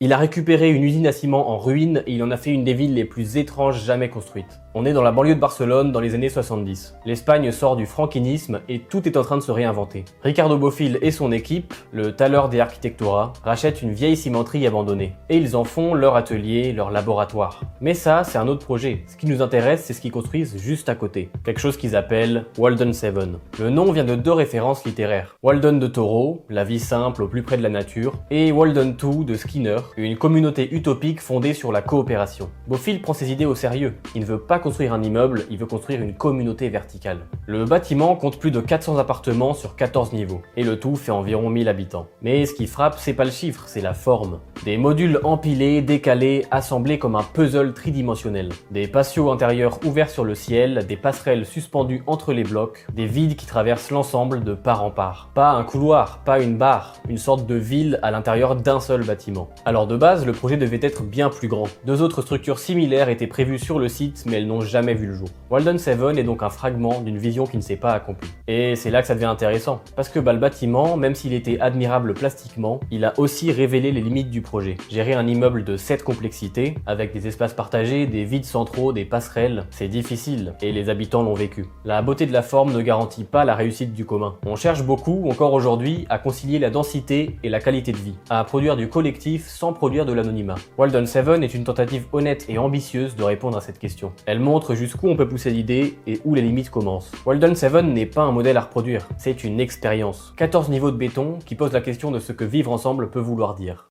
Il a récupéré une usine à ciment en ruine et il en a fait une des villes les plus étranges jamais construites. On est dans la banlieue de Barcelone dans les années 70. L'Espagne sort du franquinisme et tout est en train de se réinventer. Ricardo Bofill et son équipe, le Thaler de Arquitectura, rachètent une vieille cimenterie abandonnée. Et ils en font leur atelier, leur laboratoire. Mais ça, c'est un autre projet. Ce qui nous intéresse, c'est ce qu'ils construisent juste à côté. Quelque chose qu'ils appellent Walden 7. Le nom vient de deux références littéraires. Walden de Taureau, la vie simple au plus près de la nature, et Walden 2 de Skinner, une communauté utopique fondée sur la coopération. Bofill prend ses idées au sérieux. Il ne veut pas construire un immeuble, il veut construire une communauté verticale. Le bâtiment compte plus de 400 appartements sur 14 niveaux, et le tout fait environ 1000 habitants. Mais ce qui frappe, c'est pas le chiffre, c'est la forme. Des modules empilés, décalés, assemblés comme un puzzle tridimensionnel. Des patios intérieurs ouverts sur le ciel, des passerelles suspendues entre les blocs, des vides qui traversent l'ensemble de part en part. Pas un couloir, pas une barre, une sorte de ville à l'intérieur d'un seul bâtiment. Alors de base, le projet devait être bien plus grand. Deux autres structures similaires étaient prévues sur le site, mais elles n'ont jamais vu le jour. Walden 7 est donc un fragment d'une vision qui ne s'est pas accomplie. Et c'est là que ça devient intéressant, parce que le bâtiment, même s'il était admirable plastiquement, il a aussi révélé les limites du projet. Gérer un immeuble de cette complexité, avec des espaces partagés, des vides centraux, des passerelles, c'est difficile, et les habitants l'ont vécu. La beauté de la forme ne garantit pas la réussite du commun. On cherche beaucoup, encore aujourd'hui, à concilier la densité et la qualité de vie, à produire du collectif sans produire de l'anonymat. Walden 7 est une tentative honnête et ambitieuse de répondre à cette question. Elle montre jusqu'où on peut pousser l'idée et où les limites commencent. Walden 7 n'est pas un modèle à reproduire, c'est une expérience. 14 niveaux de béton qui posent la question de ce que vivre ensemble peut vouloir dire.